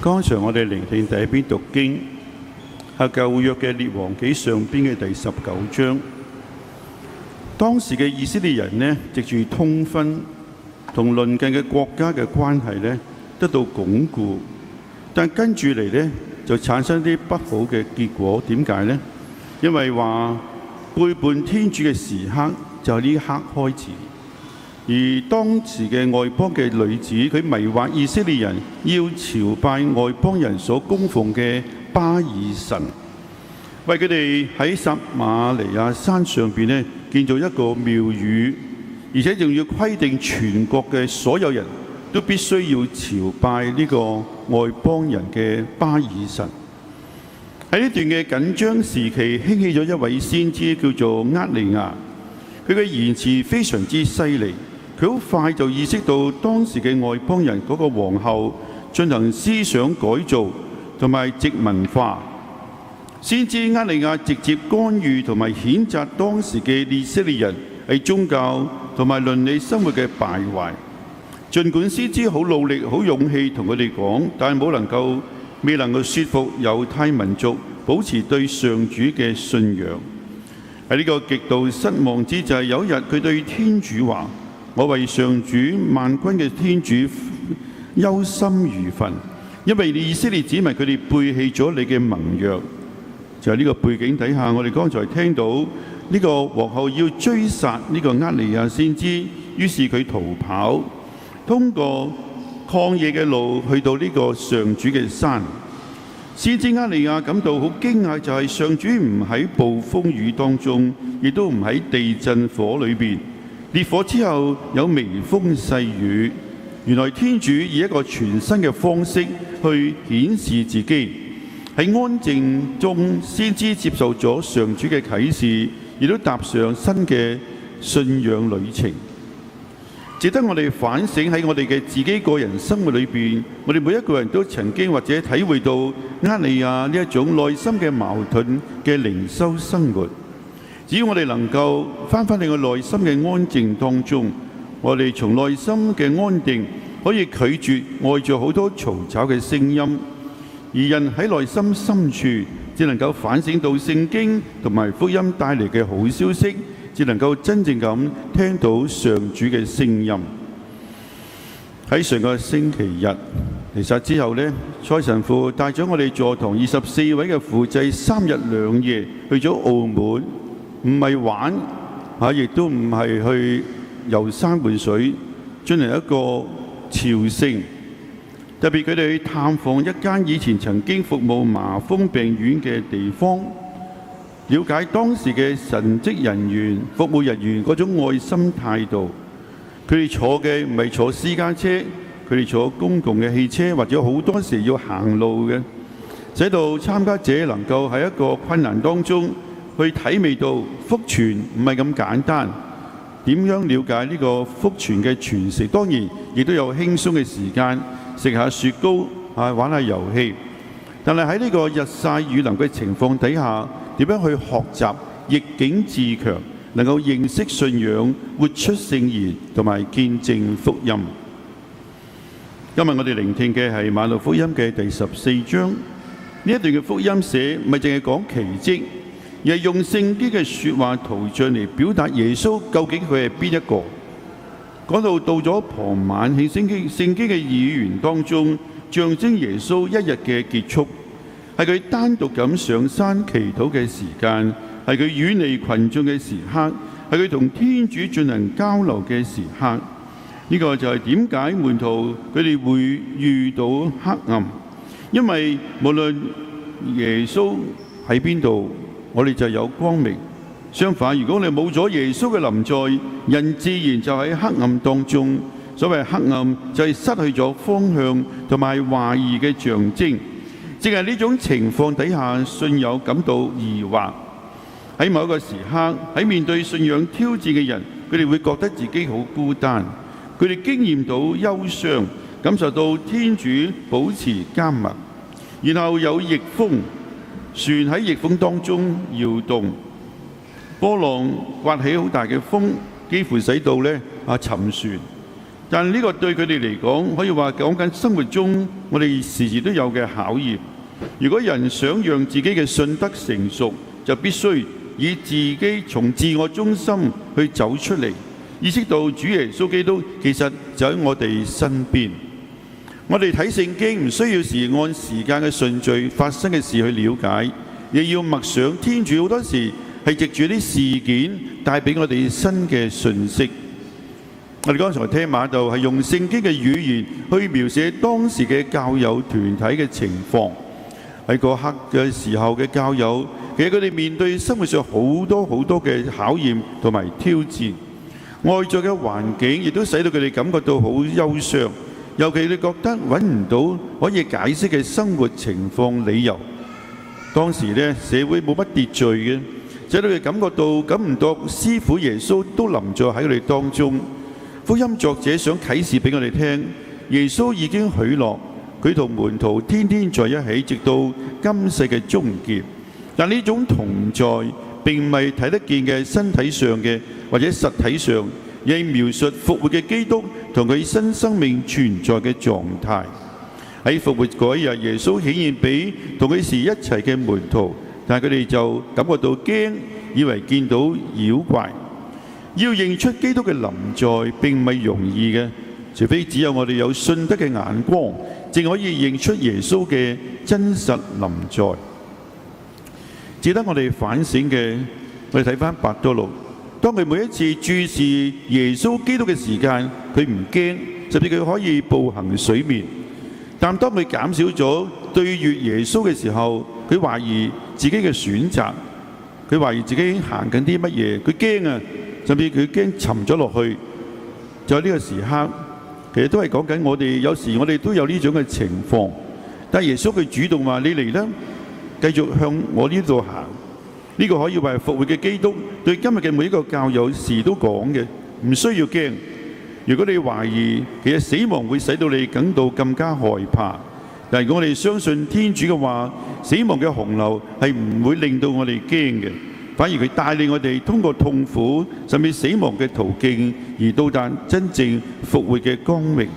剛才我哋聆聽第一篇讀經，係舊約嘅列王紀上邊嘅第19章。當時嘅以色列人呢，藉住通婚同鄰近嘅國家嘅關係呢，得到鞏固，但跟住嚟呢，就產生啲不好嘅結果。點解呢？因為話背叛天主嘅時刻就係呢一刻開始。而當時嘅外邦嘅女子，佢迷惑以色列人要朝拜外邦人所供奉嘅巴爾神，為佢哋喺撒瑪利亞山上邊呢建造一個廟宇，而且仲要規定全國嘅所有人都必須要朝拜呢個外邦人嘅巴爾神。喺呢段嘅緊張時期，興起咗一位先知叫做厄利亞，佢嘅言辭非常之犀利。佢好快就意識到當時嘅外邦人嗰個皇后進行思想改造同埋殖民化。先知厄利亞直接干預同埋譴責當時嘅以色列人喺宗教同埋倫理生活嘅敗壞。儘管先知好努力、好勇氣同佢哋講，但係未能夠說服猶太民族保持對上主嘅信仰。喺呢個極度失望之際，有一日佢對天主話：我為上主萬軍嘅天主憂心如焚，因為以色列子民佢哋背棄咗你嘅盟約。就喺呢個背景底下，我哋剛才聽到呢個皇后要追殺呢個厄利亞先知，於是佢逃跑，通過曠野嘅路去到呢個上主嘅山。先知厄利亞感到好驚訝，就係上主唔喺暴風雨當中，亦都唔喺地震火裏邊。烈火之後有微風細雨，原來天主以一個全新嘅方式去顯示自己。喺安靜中，先知接受咗上主嘅啟示，亦都踏上新嘅信仰旅程。值得我哋反省，喺我哋嘅自己個人生活裏邊，我哋每一個人都曾經或者體會到厄利亞呢一種內心嘅矛盾嘅靈修生活。只要我哋能夠翻返你個內心嘅安靜當中，我哋從內心嘅安定可以拒絕外在好多嘈吵嘅聲音，而人喺內心深處只能夠反省到聖經同埋福音帶嚟嘅好消息，只能夠真正咁聽到上主嘅聲音。喺上個星期日彌撒之後呢，蔡神父帶咗我哋座堂24位嘅輔祭3日2夜去咗澳門。唔係玩亦都唔係去遊山玩水，進行一個朝聖。特別佢哋去探訪一間以前曾經服務麻風病院嘅地方，了解當時嘅神職人員、服務人員嗰種愛心態度。佢哋坐嘅唔係坐私家車，佢哋坐公共嘅汽車，或者好多時要行路嘅，使到參加者能夠喺一個困難當中去體味到福傳唔係咁簡單，點樣了解呢個福傳嘅傳承？當然亦都有輕鬆嘅時間，食下雪糕玩下遊戲。但係喺呢個日曬雨淋嘅情況底下，點樣去學習逆境自強，能夠認識信仰、活出聖言同埋見證福音。今日我哋聆聽嘅係馬竇福音嘅第14章。呢一段嘅福音寫唔係淨係講奇蹟，而係用聖經嘅説話圖像嚟表達耶穌究竟佢係邊一個。講到咗傍晚喺聖經嘅語言當中，象徵耶穌一日嘅結束，係佢單獨咁上山祈禱嘅時間，係佢遠離群眾嘅時刻，係佢同天主進行交流嘅時刻。呢個就係點解門徒佢哋會遇到黑暗，因為無論耶穌喺邊度，我哋就有光明。相反，如果你冇咗耶穌嘅臨在，人自然就喺黑暗當中。所謂黑暗就係失去咗方向同埋懷疑嘅象徵。正係呢種情況底下，信友感到疑惑。喺某一個時刻，喺面對信仰挑戰嘅人，佢哋會覺得自己好孤單。佢哋經驗到憂傷，感受到天主保持緘默。然後有逆風，船喺逆風當中搖動，波浪颳起好大嘅風，幾乎使到沉船。但呢個對佢哋嚟講，可以話講緊生活中我哋時時都有嘅考驗。如果人想讓自己嘅信德成熟，就必須以自己從自我中心去走出嚟，意識到主耶穌基督其實就喺我哋身邊。我哋睇聖經唔需要時按時間嘅順序發生嘅事去了解，亦要默想天主好多時係藉住啲事件帶俾我哋新嘅訊息。我哋剛才聽馬道係用聖經嘅語言去描寫當時嘅教友團體嘅情況。喺嗰刻嘅時候嘅教友，其實佢哋面對生活上好多嘅考驗同埋挑戰，外在嘅環境亦都使到佢哋感覺到好憂傷，尤其佢哋覺得揾唔到可以解釋嘅生活情況理由。當時呢，社會冇乜秩序嘅，使到佢哋感覺到感唔到師傅耶穌都臨在喺佢哋當中。福音作者想啟示俾我哋聽，耶穌已經許諾，佢同門徒天天在一起，直到今世嘅終結。但呢種同在並唔係睇得見嘅身體上嘅或者實體上，而係描述復活嘅基督同佢新生命存在嘅狀態。喺復活嗰一日，耶穌顯現俾同佢時一齊嘅門徒，但係佢哋就感覺到驚，以為見到妖怪。要認出基督嘅臨在並唔係容易嘅，除非只有我哋有信德嘅眼光，正可以認出耶穌嘅真實臨在。值得我哋反省嘅，我哋睇翻伯多祿，當佢每一次注視耶穌基督嘅時間，佢唔驚，甚至佢可以步行水面。但當佢減少咗對越耶穌嘅時候，佢懷疑自己嘅選擇，佢懷疑自己行緊啲乜嘢，佢驚啊！甚至佢驚沉咗落去。就喺呢個時刻，其實都係講緊我哋有時我哋都有呢種嘅情況。但係耶穌佢主動話：你嚟啦，繼續向我呢度行。呢個可以話係復活嘅基督對今日嘅每一個教友時都講嘅，唔需要驚。如果你懷疑，其實死亡會使到你感到更加害怕。但係如果我哋相信天主嘅話，死亡嘅洪流係唔會令到我哋驚嘅。反而佢帶領我哋通過痛苦甚至死亡嘅途徑，而到達真正復活嘅光榮。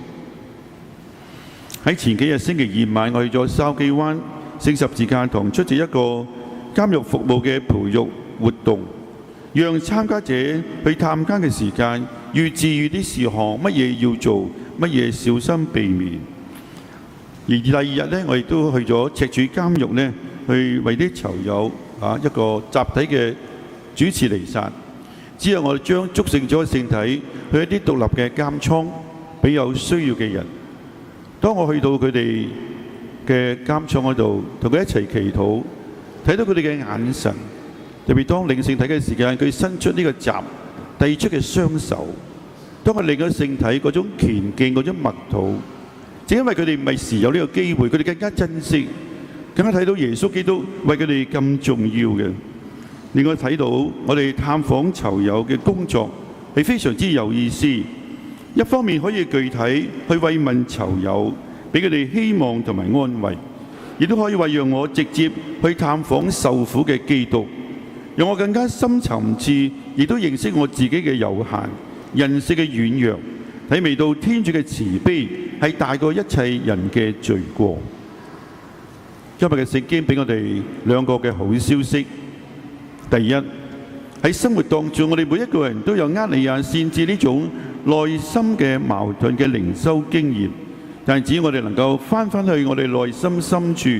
喺前幾日星期二晚，我去咗筲箕灣聖十字架堂出席一個監獄服務嘅培育活動，讓參加者去探監嘅時間要注意啲事項，乜嘢要做，乜嘢小心避免。而第二日呢，我亦都去咗赤柱監獄呢，去為啲囚友一個集體嘅主持彌撒。之後我哋將祝聖咗嘅聖體去一啲獨立嘅監倉，俾有需要嘅人。當我去到佢哋嘅監倉嗰度，同佢一齊祈禱，睇到佢哋嘅眼神，特別當領聖體嘅時間，佢伸出呢個閘遞出嘅雙手，當佢領咗聖體嗰種虔敬，嗰種默禱，正因為佢哋唔係時有呢個機會，佢哋更加珍惜，更加睇到耶穌基督為佢哋咁重要嘅。令我睇到我哋探訪囚友嘅工作係非常之有意思。一方面可以具體去慰問囚友，俾佢哋希望同埋安慰，亦都可以話讓我直接去探訪受苦嘅基督，讓我更加深層次，亦都認識我自己嘅有限、人性嘅軟弱，體味到天主嘅慈悲係大過一切人嘅罪過。今日嘅聖經俾我哋兩個嘅好消息。第一，喺生活當中，我哋每一個人都有厄里亞先知呢種內心嘅矛盾嘅靈修經驗，但只要我哋能夠翻去我哋內心深處，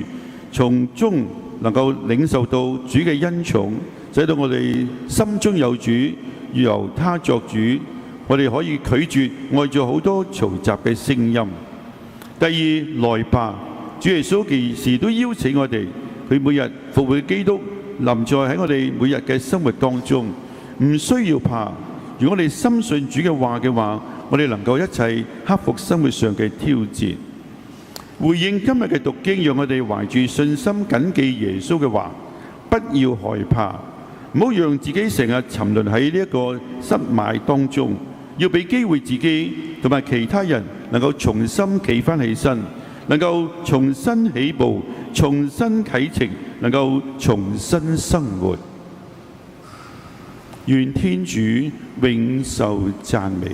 從中能夠領受到主嘅恩寵，使到我哋心中有主，要由他作主，我哋可以拒絕外在好多嘈雜嘅聲音。第二，來吧，主耶穌其時都邀請我哋，佢每日復活基督臨在喺我哋每日嘅生活當中，唔需要怕。如果我哋深信主嘅話，我哋能夠一齊克服生活上嘅挑戰。回應今日嘅讀經，讓我哋懷住信心謹記耶穌嘅話，不要害怕，唔好讓自己成日沉淪喺呢一個失敗當中，要俾機會自己同埋其他人能夠重新企返起身，能夠重新起步，重新啟程，能夠重新生活。願天主永受讚美。